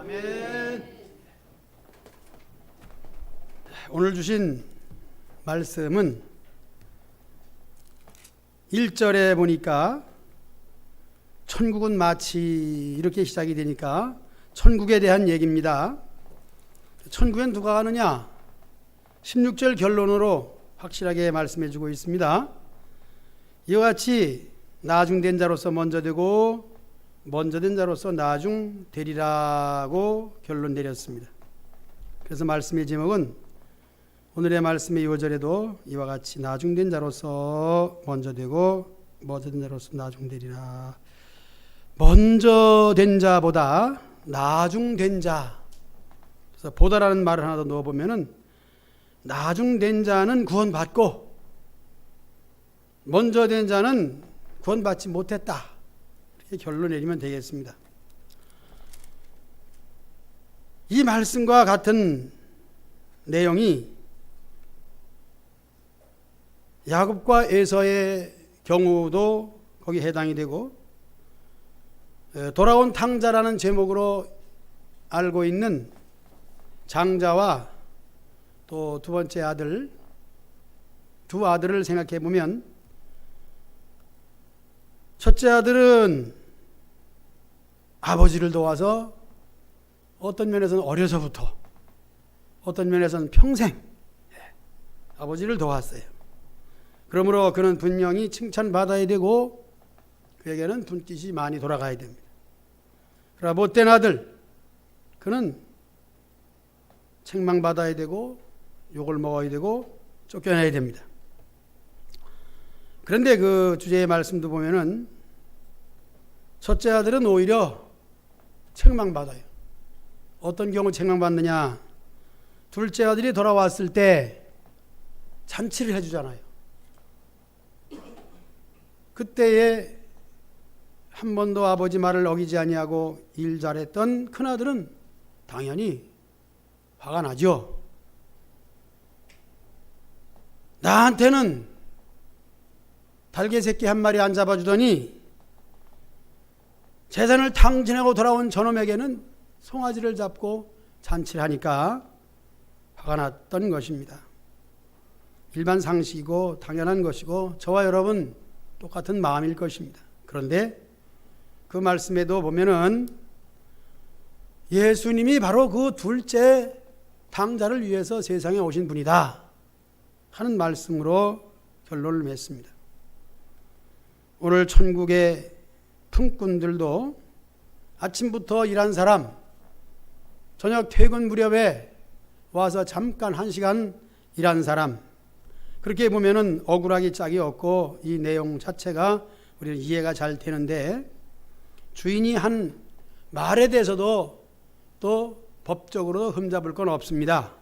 아멘. 오늘 주신 말씀은 1절에 보니까 천국은 마치 이렇게 시작이 되니까 천국에 대한 얘기입니다. 천국엔 누가 가느냐? 16절 결론으로 확실하게 말씀해 주고 있습니다. 이와 같이 나중된 자로서 먼저 되고 먼저 된 자로서 나중 되리라고 결론 내렸습니다. 그래서 말씀의 제목은 오늘의 말씀의 2절에도 이와 같이 나중된 자로서 먼저 되고 먼저 된 자로서 나중 되리라. 먼저 된 자보다 나중된 자. 그래서 보다라는 말을 하나 더 넣어보면은 나중된 자는 구원받고 먼저 된 자는 구원받지 못했다. 이렇게 결론 내리면 되겠습니다. 이 말씀과 같은 내용이 야곱과 에서의 경우도 거기에 해당이 되고 돌아온 탕자라는 제목으로 알고 있는 장자와 또 두 번째 아들, 두 아들을 생각해 보면 첫째 아들은 아버지를 도와서 어떤 면에서는 어려서부터 어떤 면에서는 평생 아버지를 도왔어요. 그러므로 그는 분명히 칭찬받아야 되고 그에게는 분깃이 많이 돌아가야 됩니다. 그러나 못된 아들, 그는 책망받아야 되고 욕을 먹어야 되고 쫓겨나야 됩니다. 그런데 그 주제의 말씀도 보면은 첫째 아들은 오히려 책망받아요. 어떤 경우 책망받느냐? 둘째 아들이 돌아왔을 때 잔치를 해주잖아요. 그때에 한 번도 아버지 말을 어기지 아니하고 일 잘했던 큰아들은 당연히 화가 나죠. 나한테는 달개 새끼 한 마리 안 잡아주더니 재산을 탕진하고 돌아온 저놈에게는 송아지를 잡고 잔치를 하니까 화가 났던 것입니다. 일반 상식이고 당연한 것이고 저와 여러분 똑같은 마음일 것입니다. 그런데 그 말씀에도 보면은 예수님이 바로 그 둘째 탕자를 위해서 세상에 오신 분이다 하는 말씀으로 결론을 맺습니다. 오늘 천국의 품꾼들도 아침부터 일한 사람, 저녁 퇴근 무렵에 와서 잠깐 1시간 일한 사람, 그렇게 보면은 억울하기 짝이 없고 이 내용 자체가 우리는 이해가 잘 되는데 주인이 한 말에 대해서도 또 법적으로 흠잡을 건 없습니다.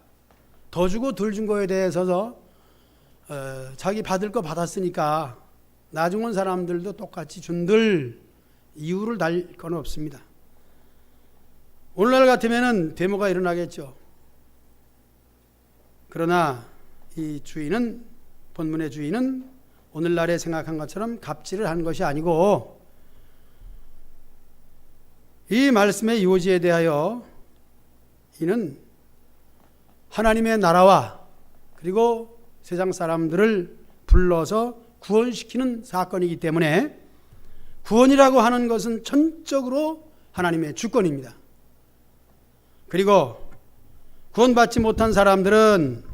더 주고 덜 준 거에 대해서 자기 받을 거 받았으니까 나중 온 사람들도 똑같이 준들 이유를 달 건 없습니다. 오늘날 같으면은 데모가 일어나겠죠. 그러나 이 주인은, 본문의 주인은 오늘날에 생각한 것처럼 갑질을 한 것이 아니고 이 말씀의 요지에 대하여 이는 하나님의 나라와 그리고 세상 사람들을 불러서 구원시키는 사건이기 때문에 구원이라고 하는 것은 전적으로 하나님의 주권입니다. 그리고 구원받지 못한 사람들은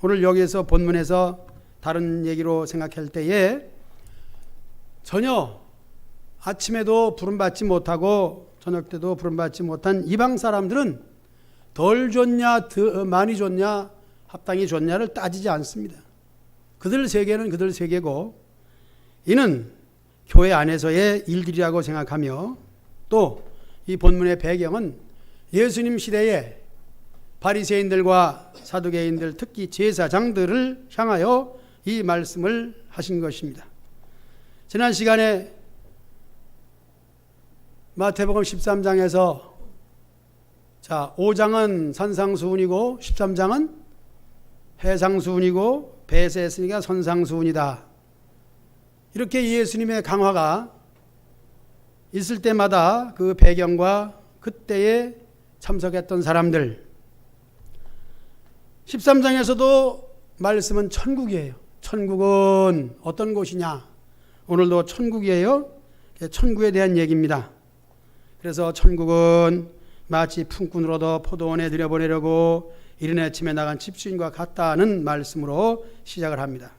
오늘 여기에서 본문에서 다른 얘기로 생각할 때에 전혀 아침에도 부름받지 못하고 저녁 때도 부름받지 못한 이방 사람들은 덜 줬냐 더 많이 줬냐 합당히 줬냐를 따지지 않습니다. 그들 세계는 그들 세계고 이는 교회 안에서의 일들이라고 생각하며 또 이 본문의 배경은 예수님 시대에 바리새인들과 사두개인들 특히 제사장들을 향하여 이 말씀을 하신 것입니다. 지난 시간에 마태복음 13장에서 5장은 산상수훈이고 13장은 해상수훈이고 배세했으니까 선상수훈이다. 이렇게 예수님의 강화가 있을 때마다 그 배경과 그때의 참석했던 사람들, 13장에서도 말씀은 천국이에요. 천국은 어떤 곳이냐? 오늘도 천국이에요. 천국에 대한 얘기입니다. 그래서 천국은 마치 품꾼을 얻어 포도원에 들여보내려고 이른 아침에 나간 집주인과 같다는 말씀으로 시작을 합니다.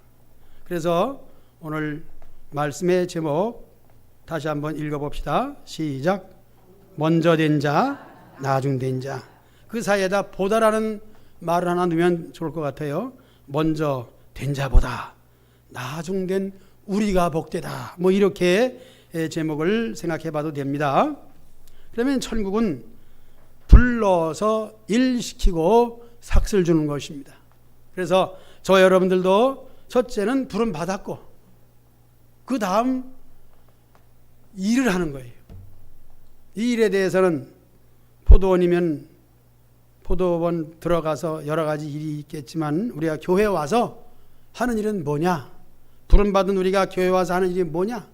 그래서 오늘 말씀의 제목 다시 한번 읽어봅시다. 시작. 먼저 된 자, 나중 된 자. 그 사이에다 보다라는 말을 하나 넣으면 좋을 것 같아요. 먼저 된 자보다 나중 된 우리가 복되다. 뭐 이렇게 제목을 생각해 봐도 됩니다. 그러면 천국은 불러서 일시키고 삭슬 주는 것입니다. 그래서 저 여러분들도 첫째는 부름 받았고 그 다음 일을 하는 거예요. 이 일에 대해서는 포도원이면 포도원 들어가서 여러 가지 일이 있겠지만 우리가 교회 와서 하는 일은 뭐냐? 부름 받은 우리가 교회 와서 하는 일이 뭐냐?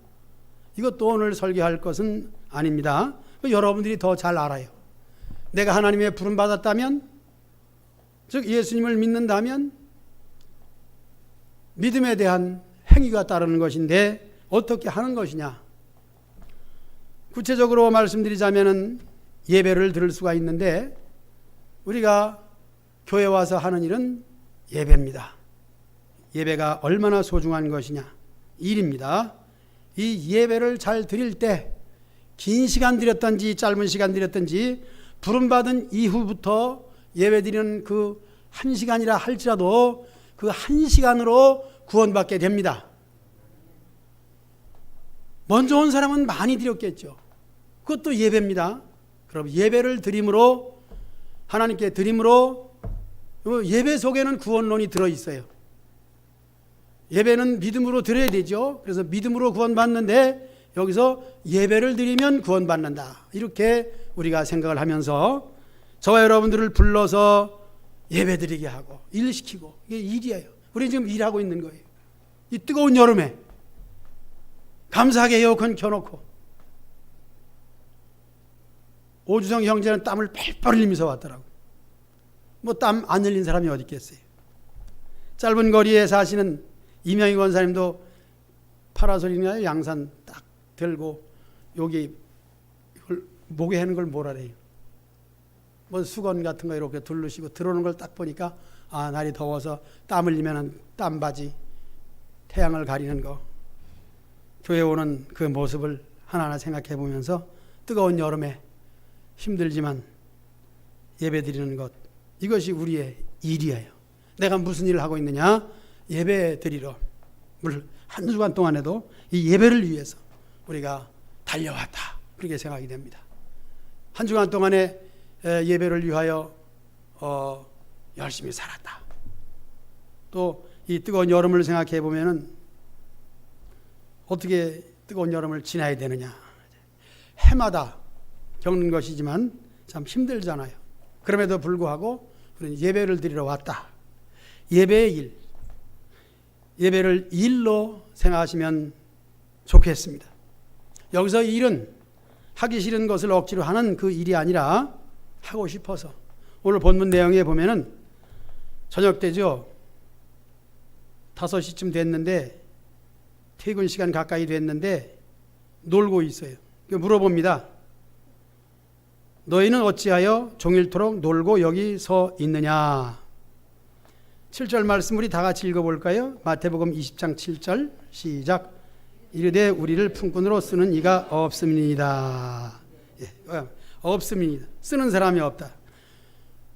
이것도 오늘 설교할 것은 아닙니다. 여러분들이 더 잘 알아요. 내가 하나님의 부름 받았다면, 즉 예수님을 믿는다면 믿음에 대한 행위가 따르는 것인데 어떻게 하는 것이냐? 구체적으로 말씀드리자면 예배를 드릴 수가 있는데 우리가 교회 와서 하는 일은 예배입니다. 예배가 얼마나 소중한 것이냐? 일입니다. 이 예배를 잘 드릴 때 긴 시간 드렸든지 짧은 시간 드렸든지 부름받은 이후부터 예배 드리는 그 1시간이라 할지라도 그 1시간으로 구원받게 됩니다. 먼저 온 사람은 많이 드렸겠죠. 그것도 예배입니다. 그럼 예배를 드림으로 하나님께 드림으로 예배 속에는 구원론이 들어있어요. 예배는 믿음으로 드려야 되죠. 그래서 믿음으로 구원받는데 여기서 예배를 드리면 구원받는다. 이렇게 우리가 생각을 하면서 저와 여러분들을 불러서 예배 드리게 하고 일시키고 이게 일이에요. 우리 지금 일하고 있는 거예요. 이 뜨거운 여름에 감사하게 에어컨 켜놓고 오주성 형제는 땀을 펄펄 흘리면서 왔더라고. 뭐 땀 안 흘린 사람이 어디 있겠어요. 짧은 거리에 사시는 이명희 권사님도 파라솔이나 양산 딱 들고 여기 이걸 목에 하는 걸 뭐라 그래요. 뭐 수건 같은 거 이렇게 두르시고 들어오는 걸 딱 보니까 아 날이 더워서 땀 흘리면 땀바지 태양을 가리는 거 교회 오는 그 모습을 하나하나 생각해 보면서 뜨거운 여름에 힘들지만 예배 드리는 것 이것이 우리의 일이에요. 내가 무슨 일을 하고 있느냐? 예배 드리러 한 주간 동안에도 이 예배를 위해서 우리가 달려왔다. 그렇게 생각이 됩니다. 한 주간 동안에 예배를 위하여 열심히 살았다. 또 이 뜨거운 여름을 생각해 보면은 어떻게 뜨거운 여름을 지나야 되느냐. 해마다 겪는 것이지만 참 힘들잖아요. 그럼에도 불구하고 우리는 예배를 드리러 왔다. 예배의 일, 예배를 일로 생각하시면 좋겠습니다. 여기서 일은 하기 싫은 것을 억지로 하는 그 일이 아니라 하고 싶어서 오늘 본문 내용에 보면은 저녁 때죠. 5시쯤 됐는데 퇴근 시간 가까이 됐는데 놀고 있어요. 물어봅니다. 너희는 어찌하여 종일토록 놀고 여기 서 있느냐? 7절 말씀 우리 다 같이 읽어볼까요? 마태복음 20장 7절 시작. 이르되 우리를 품꾼으로 쓰는 이가 없음이니이다. 없음이니이다. 쓰는 사람이 없다.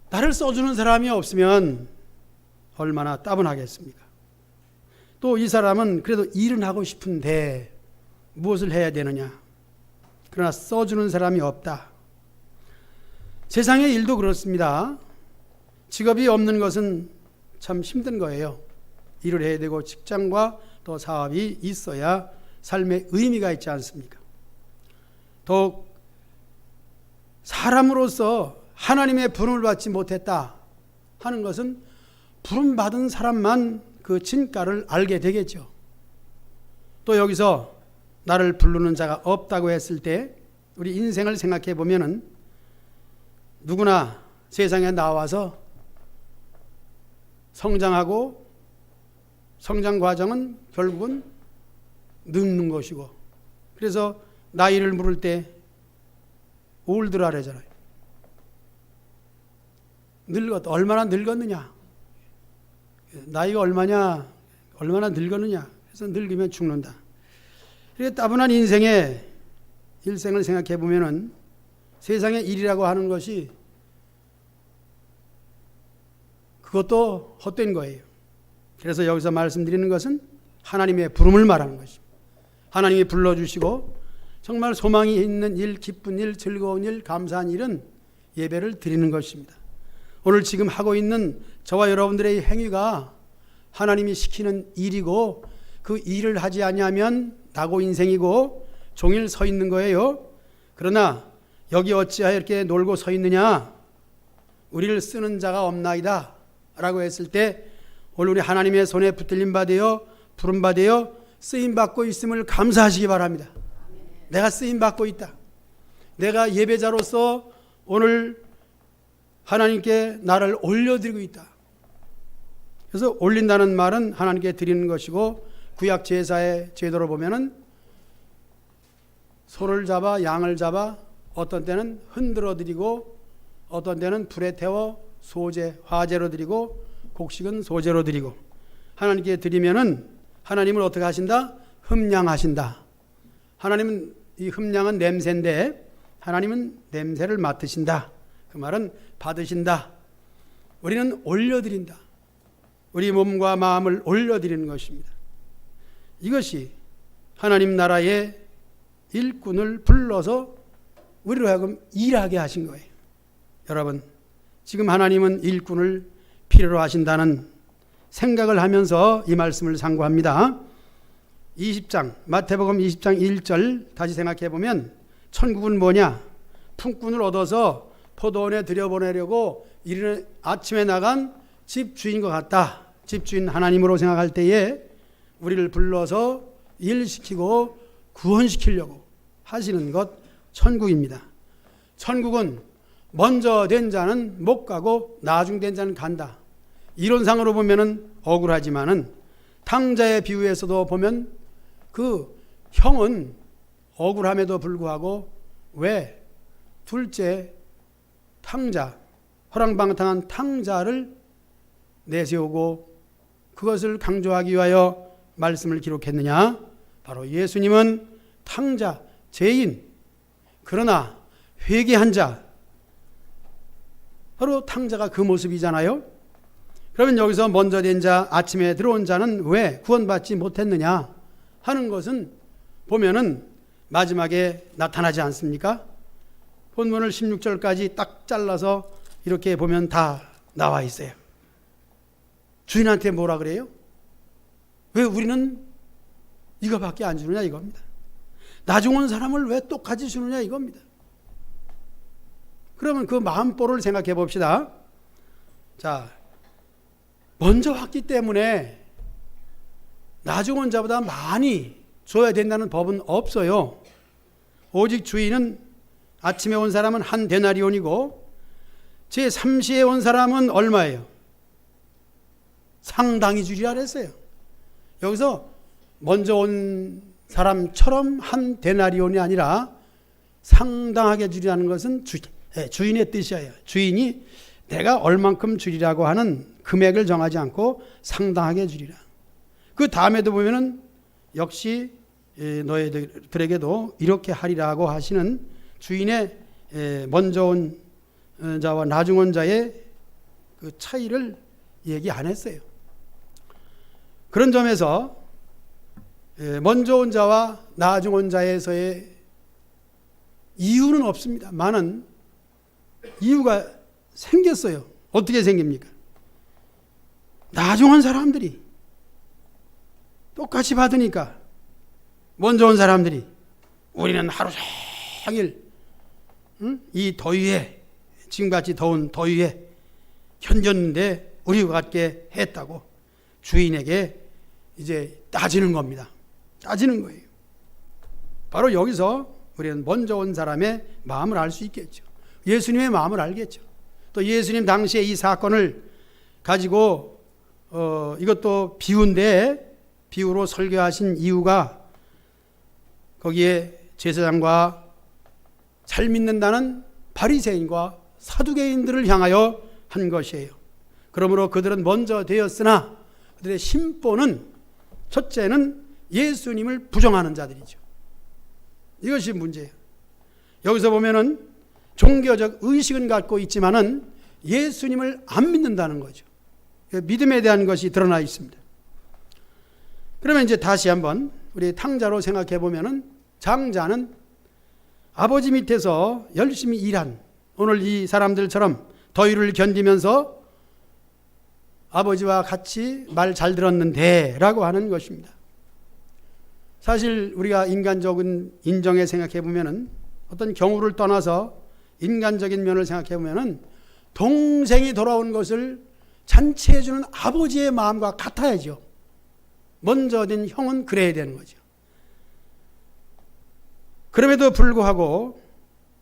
나를 써주는 사람이 없으면 얼마나 따분하겠습니까? 또 이 사람은 그래도 일은 하고 싶은데 무엇을 해야 되느냐? 그러나 써주는 사람이 없다. 세상의 일도 그렇습니다. 직업이 없는 것은 참 힘든 거예요. 일을 해야 되고 직장과 또 사업이 있어야 삶에 의미가 있지 않습니까? 더욱 사람으로서 하나님의 부름을 받지 못했다 하는 것은 부름받은 사람만 그 진가를 알게 되겠죠. 또 여기서 나를 부르는 자가 없다고 했을 때 우리 인생을 생각해 보면은 누구나 세상에 나와서 성장하고 성장 과정은 결국은 늙는 것이고, 그래서 나이를 물을 때 올드라 그러잖아요. 얼마나 늙었느냐, 나이가 얼마나 늙었느냐, 그래서 늙으면 죽는다. 이렇게 따분한 일생을 생각해 보면은 세상의 일이라고 하는 것이 그것도 헛된 거예요. 그래서 여기서 말씀드리는 것은 하나님의 부름을 말하는 것입니다. 하나님이 불러주시고 정말 소망이 있는 일, 기쁜 일, 즐거운 일, 감사한 일은 예배를 드리는 것입니다. 오늘 지금 하고 있는 저와 여러분들의 행위가 하나님이 시키는 일이고, 그 일을 하지 아니하면 낙오 인생이고 종일 서 있는 거예요. 그러나 여기 어찌하여 이렇게 놀고 서 있느냐, 우리를 쓰는 자가 없나이다 라고 했을 때, 오늘 우리 하나님의 손에 붙들림 받으여 부름 받으여 쓰임 받고 있음을 감사하시기 바랍니다. 내가 쓰임 받고 있다. 내가 예배자로서 오늘 하나님께 나를 올려드리고 있다. 그래서 올린다는 말은 하나님께 드리는 것이고, 구약 제사의 제도로 보면은 소를 잡아 양을 잡아 어떤 때는 흔들어 드리고, 어떤 때는 불에 태워 소제 화제로 드리고, 곡식은 소제로 드리고, 하나님께 드리면은 하나님은 어떻게 하신다? 흠량하신다. 하나님은, 이 흠량은 냄새인데 하나님은 냄새를 맡으신다. 그 말은 받으신다. 우리는 올려드린다. 우리 몸과 마음을 올려드리는 것입니다. 이것이 하나님 나라의 일꾼을 불러서 우리로 하여금 일하게 하신 거예요. 여러분, 지금 하나님은 일꾼을 필요로 하신다는 생각을 하면서 이 말씀을 상고합니다. 20장, 마태복음 20장 1절 다시 생각해 보면, 천국은 뭐냐? 품꾼을 얻어서 포도원에 들여보내려고 이르는 아침에 나간 집주인과 같다. 집주인 하나님으로 생각할 때에 우리를 불러서 일시키고 구원시키려고 하시는 것, 천국입니다. 천국은 먼저 된 자는 못 가고 나중 된 자는 간다. 이론상으로 보면은 억울하지만은 탕자의 비유에서도 보면 그 형은 억울함에도 불구하고 왜 둘째 탕자, 허랑방탕한 탕자를 내세우고 그것을 강조하기 위하여 말씀을 기록했느냐? 바로 예수님은 탕자, 죄인, 그러나 회개한 자, 바로 탕자가 그 모습이잖아요. 그러면 여기서 먼저 된 자, 아침에 들어온 자는 왜 구원받지 못했느냐 하는 것은 보면은 마지막에 나타나지 않습니까? 본문을 16절까지 딱 잘라서 이렇게 보면 다 나와 있어요. 주인한테 뭐라 그래요? 왜 우리는 이거밖에 안 주느냐 이겁니다. 나중 온 사람을 왜 똑같이 주느냐 이겁니다. 그러면 그 마음보를 생각해 봅시다. 자, 먼저 왔기 때문에 나중 온 자보다 많이 줘야 된다는 법은 없어요. 오직 주인은 아침에 온 사람은 한 데나리온이고 제3시에 온 사람은 얼마예요? 상당히 주리라 그랬어요. 여기서 먼저 온 사람처럼 한 데나리온이 아니라 상당하게 주리라는 것은 주인의 뜻이에요. 주인이 내가 얼만큼 주리라고 하는 금액을 정하지 않고 상당하게 주리라. 그 다음에도 보면은 역시 너희들에게도 이렇게 하리라고 하시는 주인의 먼저 온 자와 나중 온 자의 그 차이를 얘기 안 했어요. 그런 점에서 먼저 온 자와 나중 온 자에서의 이유는 없습니다. 많은 이유가 생겼어요. 어떻게 생깁니까? 나중 온 사람들이 똑같이 받으니까 먼저 온 사람들이 우리는 하루 종일 이 더위에, 지금같이 더운 더위에 견뎠는데 우리와 같게 했다고 주인에게 이제 따지는 겁니다. 따지는 거예요. 바로 여기서 우리는 먼저 온 사람의 마음을 알 수 있겠죠. 예수님의 마음을 알겠죠. 또 예수님 당시에 이 사건을 가지고 이것도 비유로 설교하신 이유가 거기에 제사장과 잘 믿는다는 바리새인과 사두개인들을 향하여 한 것이에요. 그러므로 그들은 먼저 되었으나 그들의 심보는 첫째는 예수님을 부정하는 자들이죠. 이것이 문제예요. 여기서 보면은 종교적 의식은 갖고 있지만은 예수님을 안 믿는다는 거죠. 믿음에 대한 것이 드러나 있습니다. 그러면 이제 다시 한번 우리 탕자로 생각해 보면은 장자는 아버지 밑에서 열심히 일한 오늘 이 사람들처럼 더위를 견디면서 아버지와 같이 말 잘 들었는데 라고 하는 것입니다. 사실 우리가 인간적인 인정에 생각해 보면은 어떤 경우를 떠나서 인간적인 면을 생각해 보면은 동생이 돌아온 것을 잔치해 주는 아버지의 마음과 같아야죠. 먼저 된 형은 그래야 되는 거죠. 그럼에도 불구하고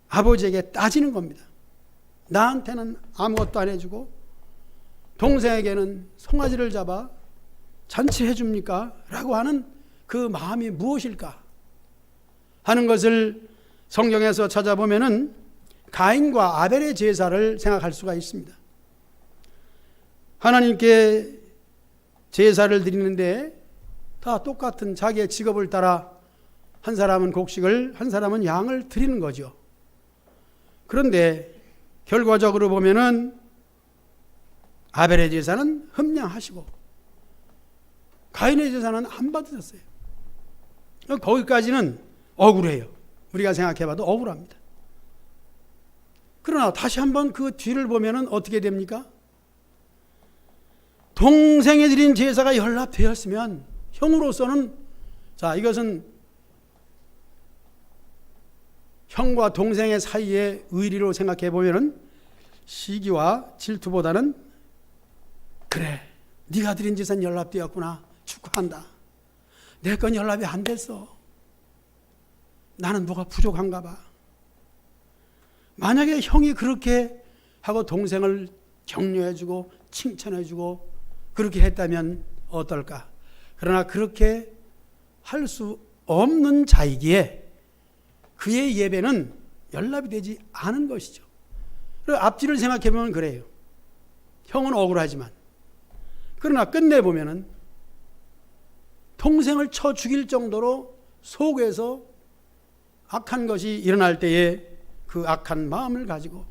아버지에게 따지는 겁니다. 나한테는 아무것도 안 해주고 동생에게는 송아지를 잡아 잔치해 줍니까? 라고 하는 그 마음이 무엇일까? 하는 것을 성경에서 찾아보면은 가인과 아벨의 제사를 생각할 수가 있습니다. 하나님께 제사를 드리는데 다 똑같은 자기의 직업을 따라 한 사람은 곡식을, 한 사람은 양을 드리는 거죠. 그런데 결과적으로 보면은 아벨의 제사는 흠량하시고 가인의 제사는 안 받으셨어요. 거기까지는 억울해요. 우리가 생각해봐도 억울합니다. 그러나 다시 한번 그 뒤를 보면은 어떻게 됩니까? 동생이 드린 제사가 연락되었으면 형으로서는 자 이것은 형과 동생의 사이의 의리로 생각해 보면은 시기와 질투보다는 그래 네가 드린 제사는 연락되었구나 축하한다. 내 건 연락이 안 됐어. 나는 뭐가 부족한가 봐. 만약에 형이 그렇게 하고 동생을 격려해주고 칭찬해주고 그렇게 했다면 어떨까? 그러나 그렇게 할 수 없는 자이기에 그의 예배는 연락이 되지 않은 것이죠. 그리고 앞뒤를 생각해보면 그래요. 형은 억울하지만 그러나 끝내보면은 동생을 쳐 죽일 정도로 속에서 악한 것이 일어날 때에 그 악한 마음을 가지고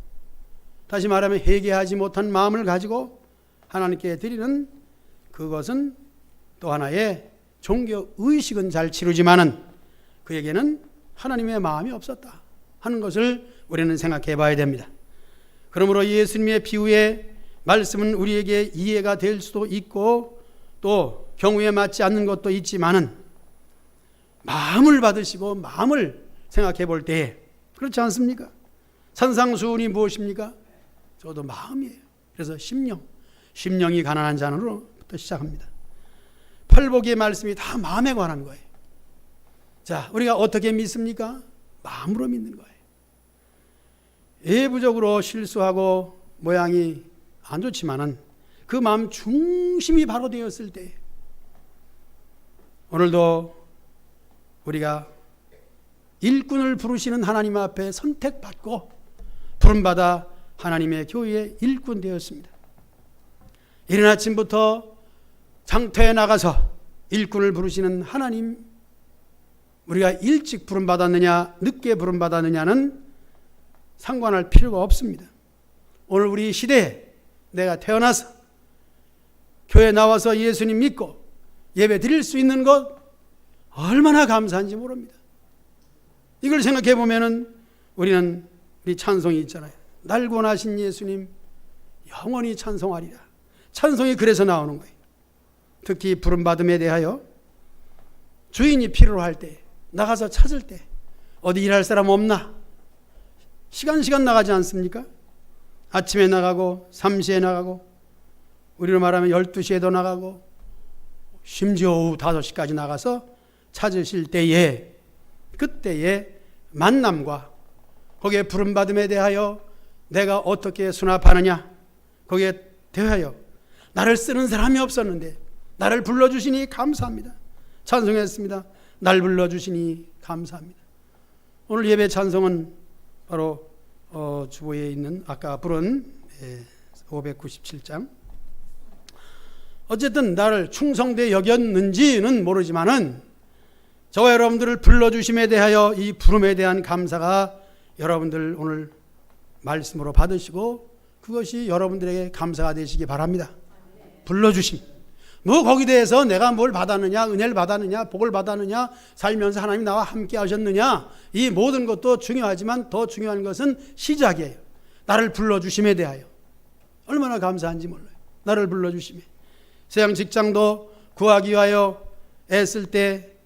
다시 말하면 회개하지 못한 마음을 가지고 하나님께 드리는 그것은 또 하나의 종교 의식은 잘 치르지만은 그에게는 하나님의 마음이 없었다 하는 것을 우리는 생각해 봐야 됩니다. 그러므로 예수님의 비유의 말씀은 우리에게 이해가 될 수도 있고 또 경우에 맞지 않는 것도 있지만은 마음을 받으시고 마음을 생각해 볼 때에 그렇지 않습니까? 산상수훈이 무엇입니까? 저도 마음이에요. 그래서 심령이 가난한 자로부터 시작합니다. 팔복의 말씀이 다 마음에 관한 거예요. 자, 우리가 어떻게 믿습니까? 마음으로 믿는 거예요. 외부적으로 실수하고 모양이 안 좋지만은 그 마음 중심이 바로 되었을 때 오늘도 우리가 일꾼을 부르시는 하나님 앞에 선택받고 부름받아 하나님의 교회의 일꾼 되었습니다. 이른 아침부터 장터에 나가서 일꾼을 부르시는 하나님, 우리가 일찍 부름받았느냐 늦게 부름받았느냐는 상관할 필요가 없습니다. 오늘 우리 시대에 내가 태어나서 교회 나와서 예수님 믿고 예배 드릴 수 있는 것 얼마나 감사한지 모릅니다. 이걸 생각해 보면은 우리는 우리 찬송이 있잖아요. 날 구원하신 예수님 영원히 찬송하리라. 찬송이 그래서 나오는 거예요. 특히 부름받음에 대하여 주인이 필요로 할 때 나가서 찾을 때 어디 일할 사람 없나? 시간 나가지 않습니까? 아침에 나가고 3시에 나가고 우리로 말하면 12시에도 나가고 심지어 오후 5시까지 나가서 찾으실 때에 그때의 만남과 거기에 부름받음에 대하여 내가 어떻게 수납하느냐, 거기에 대하여 나를 쓰는 사람이 없었는데 나를 불러주시니 감사합니다. 찬송했습니다. 날 불러주시니 감사합니다. 오늘 예배 찬송은 바로 주보에 있는 아까 부른 597장. 어쨌든 나를 충성되게 여겼는지는 모르지만은 저와 여러분들을 불러주심에 대하여 이 부름에 대한 감사가 여러분들 오늘 말씀으로 받으시고 그것이 여러분들에게 감사가 되시기 바랍니다. 불러주심. 뭐 거기에 대해서 내가 뭘 받았느냐, 은혜를 받았느냐, 복을 받았느냐, 살면서 하나님이 나와 함께 하셨느냐, 이 모든 것도 중요하지만 더 중요한 것은 시작이에요. 나를 불러주심에 대하여 얼마나 감사한지 몰라요. 나를 불러주심에. 세상 직장도 구하기 위하여 애쓸 때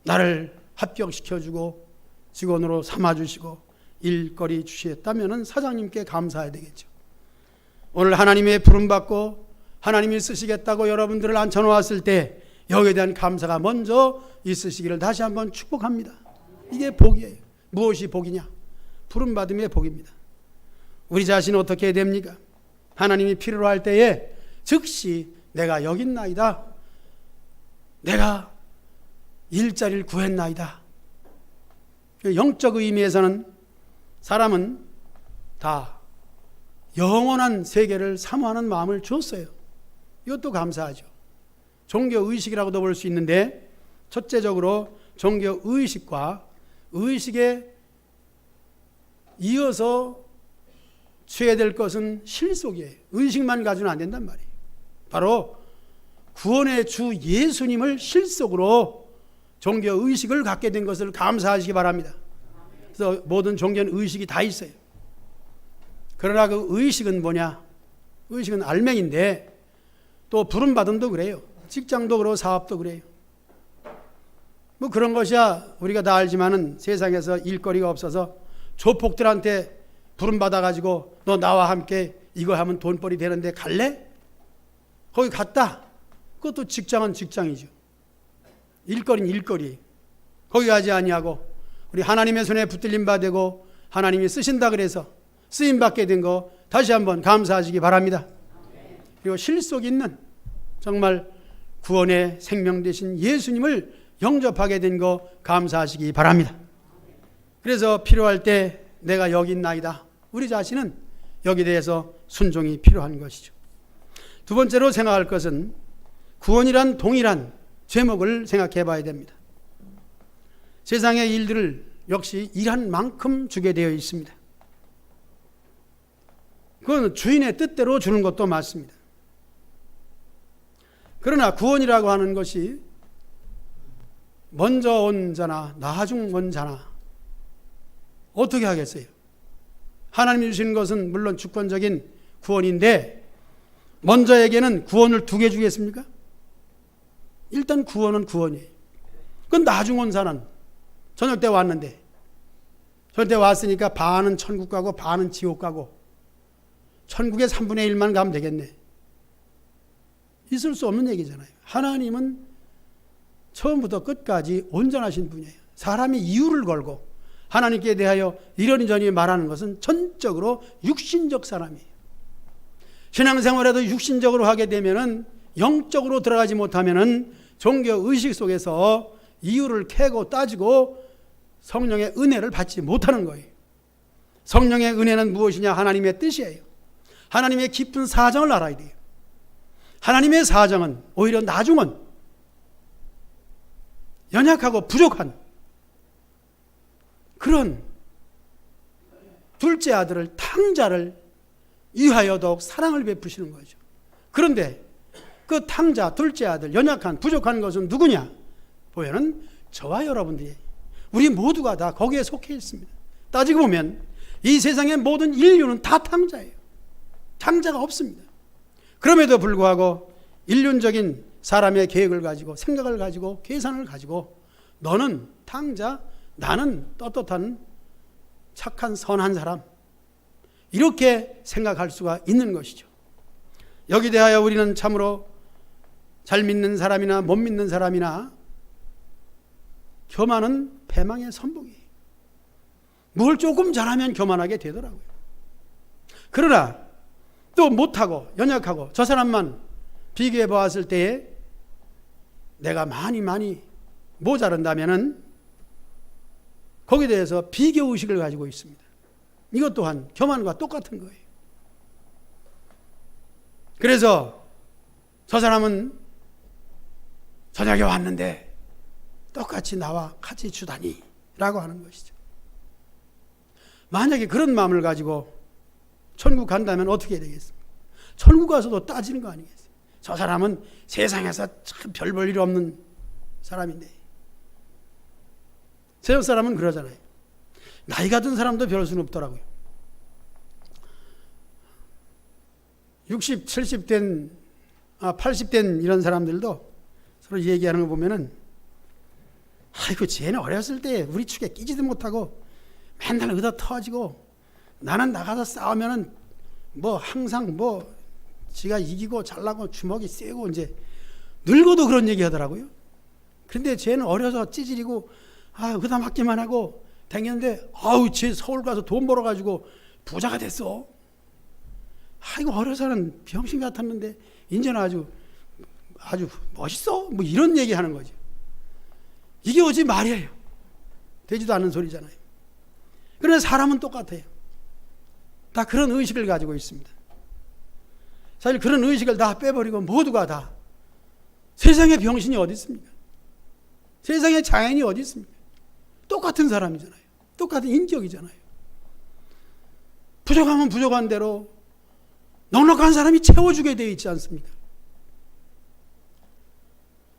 나를 합격시켜주고 직원으로 삼아주시고 일거리 주시했다면 사장님께 감사해야 되겠죠. 오늘 하나님의 부름받고 하나님이 쓰시겠다고 여러분들을 앉혀놓았을 때 여기에 대한 감사가 먼저 있으시기를 다시 한번 축복합니다. 이게 복이에요. 무엇이 복이냐? 부름받음의 복입니다. 우리 자신은 어떻게 됩니까? 하나님이 필요로 할 때에 즉시 내가 여기 있나이다. 내가 일자리를 구했나이다. 영적 의미에서는 사람은 다 영원한 세계를 사모하는 마음을 줬어요. 이것도 감사하죠. 종교의식이라고도 볼 수 있는데 첫째적으로 종교의식과 의식에 이어서 취해야 될 것은 실속이에요. 의식만 가지고는 안 된단 말이에요. 바로 구원의 주 예수님을 실속으로 종교의식을 갖게 된 것을 감사하시기 바랍니다. 그래서 모든 종교는 의식이 다 있어요. 그러나 그 의식은 뭐냐? 의식은 알맹인데 또 부름받음도 그래요. 직장도 그러고 사업도 그래요. 뭐 그런 것이야 우리가 다 알지만은 세상에서 일거리가 없어서 조폭들한테 부름받아가지고 너 나와 함께 이거 하면 돈벌이 되는데 갈래? 거기 갔다. 그것도 직장은 직장이죠. 일거리는 일거리. 거기 가지 아니하고 우리 하나님의 손에 붙들림 받고 하나님이 쓰신다 그래서 쓰임받게 된 거 다시 한번 감사하시기 바랍니다. 그리고 실속 있는 정말 구원의 생명 되신 예수님을 영접하게 된 거 감사하시기 바랍니다. 그래서 필요할 때 내가 여기 있나이다. 우리 자신은 여기에 대해서 순종이 필요한 것이죠. 두 번째로 생각할 것은 구원이란 동일한 제목을 생각해 봐야 됩니다. 세상의 일들을 역시 일한 만큼 주게 되어 있습니다. 그건 주인의 뜻대로 주는 것도 맞습니다. 그러나 구원이라고 하는 것이 먼저 온 자나 나중 온 자나 어떻게 하겠어요? 하나님이 주신 것은 물론 주권적인 구원인데 먼저에게는 구원을 두 개 주겠습니까? 일단 구원은 구원이에요. 그건 나중 온 자는 저녁 때 왔는데 저녁 때 왔으니까 반은 천국 가고 반은 지옥 가고 천국의 3분의 1만 가면 되겠네. 있을 수 없는 얘기잖아요. 하나님은 처음부터 끝까지 온전하신 분이에요. 사람이 이유를 걸고 하나님께 대하여 이러니저러니 말하는 것은 전적으로 육신적 사람이에요. 신앙생활에도 육신적으로 하게 되면은 영적으로 들어가지 못하면은 종교의식 속에서 이유를 캐고 따지고 성령의 은혜를 받지 못하는 거예요. 성령의 은혜는 무엇이냐? 하나님의 뜻이에요. 하나님의 깊은 사정을 알아야 돼요. 하나님의 사정은 오히려 나중은 연약하고 부족한 그런 둘째 아들을 탕자를 위하여 더욱 사랑을 베푸시는 거죠. 그런데 그 탕자 둘째 아들 연약한 부족한 것은 누구냐? 보면은 저와 여러분들이 우리 모두가 다 거기에 속해 있습니다. 따지고 보면 이 세상의 모든 인류는 다 탕자예요. 탕자가 없습니다. 그럼에도 불구하고 인륜적인 사람의 계획을 가지고 생각을 가지고 계산을 가지고 너는 탕자, 나는 떳떳한 착한 선한 사람 이렇게 생각할 수가 있는 것이죠. 여기 대하여 우리는 참으로 잘 믿는 사람이나 못 믿는 사람이나 교만은 패망의 선봉이에요. 뭘 조금 잘하면 교만하게 되더라고요. 그러나 또 못하고 연약하고 저 사람만 비교해 보았을 때에 내가 많이 모자란다면은 거기에 대해서 비교의식을 가지고 있습니다. 이것 또한 교만과 똑같은 거예요. 그래서 저 사람은 저녁에 왔는데 똑같이 나와 같이 주다니 라고 하는 것이죠. 만약에 그런 마음을 가지고 천국 간다면 어떻게 해야 되겠습니까? 천국 가서도 따지는 거 아니겠어요? 저 사람은 세상에서 참 별 볼 일 없는 사람인데. 세상 사람은 그러잖아요. 나이가 든 사람도 별 수는 없더라고요. 60, 70된, 80된 이런 사람들도 서로 얘기하는 거 보면은, 아이고, 쟤는 어렸을 때 우리 축에 끼지도 못하고 맨날 의다 터지고 나는 나가서 싸우면은 뭐 항상 뭐 지가 이기고 잘나고 주먹이 세고 이제 늙어도 그런 얘기 하더라고요. 그런데 쟤는 어려서 찌질이고 의다 맞기만 하고 다녔는데 쟤 서울 가서 돈 벌어가지고 부자가 됐어. 아이고, 어려서는 병신 같았는데 이제는 아주 멋있어. 뭐 이런 얘기 하는 거죠. 이게 어찌 말이에요. 되지도 않는 소리잖아요. 그런데 사람은 똑같아요. 다 그런 의식을 가지고 있습니다. 사실 그런 의식을 다 빼버리고 모두가 다 세상에 병신이 어디 있습니까? 세상에 자연이 어디 있습니까? 똑같은 사람이잖아요. 똑같은 인격이잖아요. 부족하면 부족한 대로 넉넉한 사람이 채워주게 되어 있지 않습니까?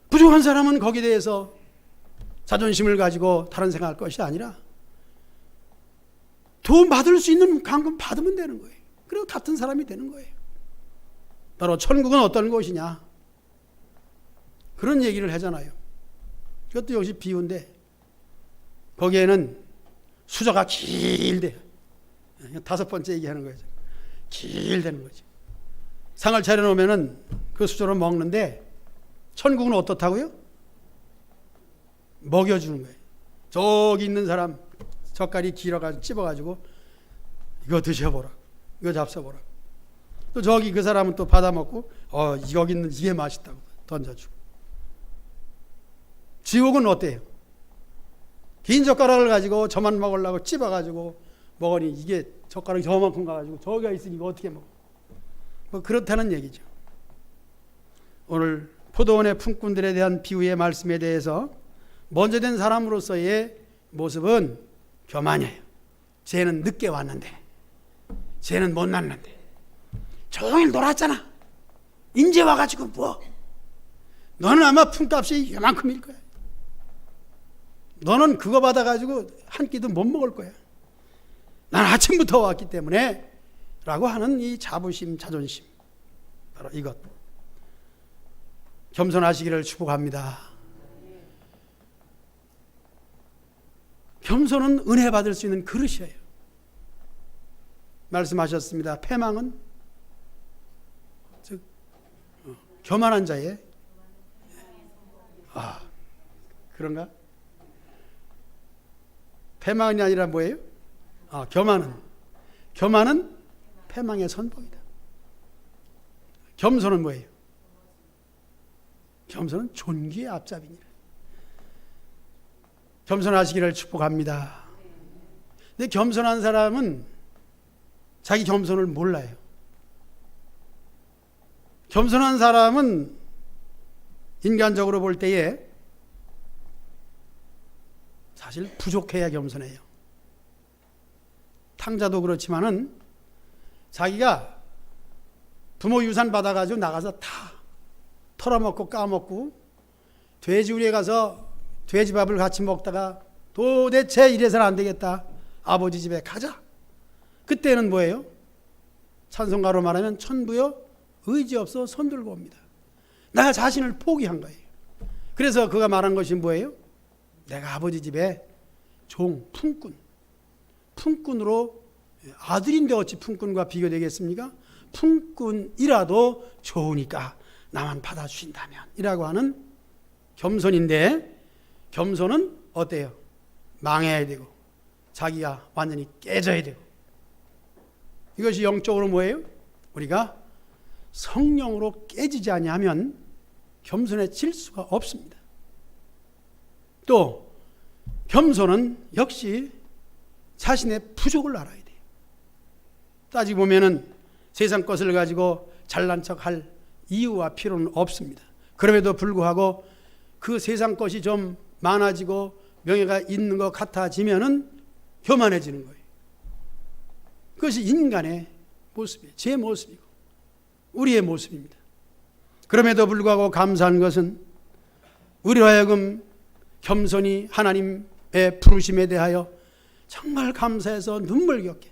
부족한 사람은 거기에 대해서 자존심을 가지고 다른 생각할 것이 아니라 도움 받을 수 있는 만큼 받으면 되는 거예요. 그리고 같은 사람이 되는 거예요. 바로 천국은 어떤 곳이냐, 그런 얘기를 하잖아요. 그것도 역시 비유인데 거기에는 수저가 길대. 5번째 얘기하는 거예요. 길다는 거죠. 상을 차려놓으면은 그 수저로 먹는데 천국은 어떻다고요? 먹여주는 거예요. 저기 있는 사람 젓갈이 길어가지고 찝어가지고 이거 드셔보라, 이거 잡숴보라. 또 저기 그 사람은 또 받아먹고 여기 있는 이게 맛있다고 던져주고. 지옥은 어때요? 긴 젓가락을 가지고 저만 먹으려고 찝어가지고 먹으니 이게 젓가락이 저만큼 가가지고 저기가 있으니 이거 어떻게 먹어? 뭐 그렇다는 얘기죠. 오늘 포도원의 품꾼들에 대한 비유의 말씀에 대해서 먼저 된 사람으로서의 모습은 교만이에요. 쟤는 늦게 왔는데, 쟤는 못 났는데, 종일 놀았잖아. 인제 와가지고 뭐? 너는 아마 품값이 이만큼일 거야. 너는 그거 받아가지고 한 끼도 못 먹을 거야. 난 아침부터 왔기 때문에 라고 하는 이 자부심, 자존심, 바로 이것. 겸손하시기를 축복합니다. 겸손은 은혜 받을 수 있는 그릇이에요. 말씀하셨습니다. 패망은 즉 교만한 자의 그런가? 패망이 아니라 뭐예요? 교만은 패망의 선봉이다. 겸손은 뭐예요? 겸손은 존귀의 앞잡이니라. 겸손하시기를 축복합니다. 근데 겸손한 사람은 자기 겸손을 몰라요. 겸손한 사람은 인간적으로 볼 때에 사실 부족해야 겸손해요. 탕자도 그렇지만은 자기가 부모 유산 받아가지고 나가서 다 털어먹고 까먹고 돼지우리에 가서 돼지밥을 같이 먹다가 도대체 이래서는 안 되겠다. 아버지 집에 가자. 그때는 뭐예요? 찬송가로 말하면 천부여 의지 없어 손 들고 옵니다. 나 자신을 포기한 거예요. 그래서 그가 말한 것이 뭐예요? 내가 아버지 집에 종, 품꾼으로 아들인데 어찌 품꾼과 비교되겠습니까? 품꾼이라도 좋으니까 나만 받아주신다면 이라고 하는 겸손인데 겸손은 어때요? 망해야 되고 자기가 완전히 깨져야 되고, 이것이 영적으로 뭐예요? 우리가 성령으로 깨지지 아니하면 겸손해질 수가 없습니다. 또 겸손은 역시 자신의 부족을 알아야 돼요. 따지고 보면은 세상 것을 가지고 잘난 척할 이유와 필요는 없습니다. 그럼에도 불구하고 그 세상 것이 좀 많아지고 명예가 있는 것 같아지면은 교만해지는 거예요. 그것이 인간의 모습이에요. 제 모습이고 우리의 모습입니다. 그럼에도 불구하고 감사한 것은 우리로 하여금 겸손히 하나님의 부르심에 대하여 정말 감사해서 눈물겹게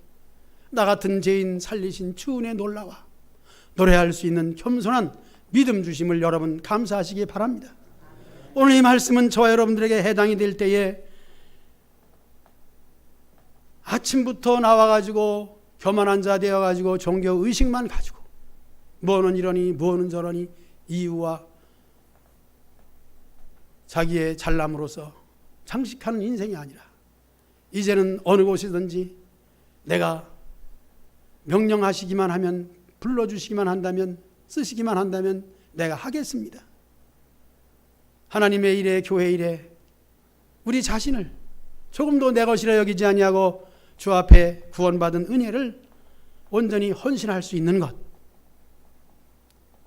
나 같은 죄인 살리신 주 은혜 놀라와 노래할 수 있는 겸손한 믿음 주심을 여러분 감사하시기 바랍니다. 오늘 이 말씀은 저와 여러분들에게 해당이 될 때에 아침부터 나와가지고 교만한 자 되어가지고 종교의식만 가지고 뭐는 이러니 뭐는 저러니 이유와 자기의 잘남으로서 장식하는 인생이 아니라 이제는 어느 곳이든지 내가 명령하시기만 하면, 불러주시기만 한다면, 쓰시기만 한다면 내가 하겠습니다. 하나님의 일에, 교회 일에 우리 자신을 조금도 내 것이라 여기지 아니하고 주 앞에 구원받은 은혜를 온전히 헌신할 수 있는 것,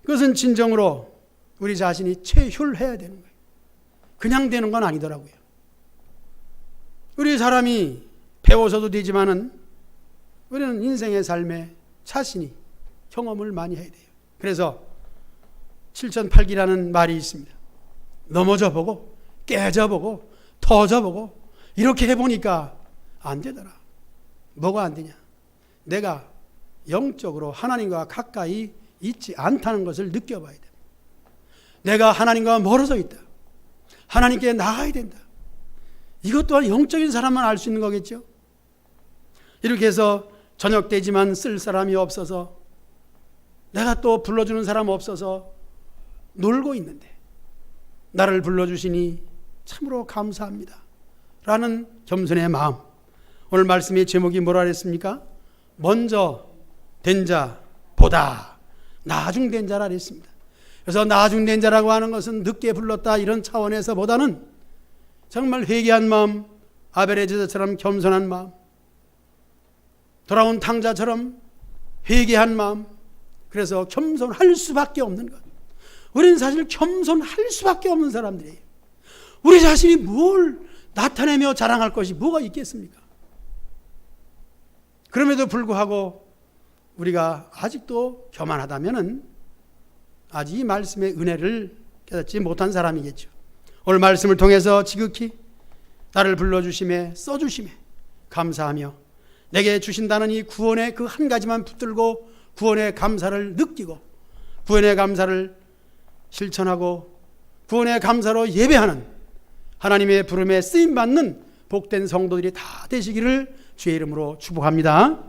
그것은 진정으로 우리 자신이 체휼해야 되는 거예요. 그냥 되는 건 아니더라고요. 우리 사람이 배워서도 되지만은 우리는 인생의 삶에 자신이 경험을 많이 해야 돼요. 그래서 7,8기라는 말이 있습니다. 넘어져 보고 깨져 보고 터져 보고 이렇게 해보니까 안 되더라. 뭐가 안 되냐? 내가 영적으로 하나님과 가까이 있지 않다는 것을 느껴봐야 돼. 내가 하나님과 멀어져 있다. 하나님께 나가야 된다. 이것 또한 영적인 사람만 알 수 있는 거겠죠. 이렇게 해서 저녁 되지만 쓸 사람이 없어서, 내가 또 불러주는 사람 없어서 놀고 있는데 나를 불러주시니 참으로 감사합니다 라는 겸손의 마음. 오늘 말씀의 제목이 뭐라 그랬습니까? 먼저 된 자보다 나중된 자라 그랬습니다. 그래서 나중된 자라고 하는 것은 늦게 불렀다 이런 차원에서 보다는 정말 회개한 마음, 아벨의 제자처럼 겸손한 마음, 돌아온 탕자처럼 회개한 마음, 그래서 겸손할 수밖에 없는 것. 우리는 사실 겸손할 수밖에 없는 사람들이에요. 우리 자신이 뭘 나타내며 자랑할 것이 뭐가 있겠습니까? 그럼에도 불구하고 우리가 아직도 교만하다면은 아직 이 말씀의 은혜를 깨닫지 못한 사람이겠죠. 오늘 말씀을 통해서 지극히 나를 불러주심에 써주심에 감사하며 내게 주신다는 이 구원의 그 한 가지만 붙들고 구원의 감사를 느끼고 구원의 감사를 실천하고 구원의 감사로 예배하는 하나님의 부름에 쓰임받는 복된 성도들이 다 되시기를 주의 이름으로 축복합니다.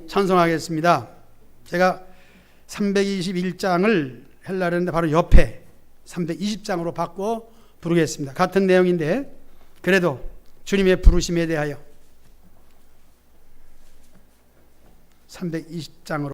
찬송하겠습니다. 제가 321장을 하려고 했는데 바로 옆에 320장으로 바꿔 부르겠습니다. 같은 내용인데 그래도 주님의 부르심에 대하여 320장으로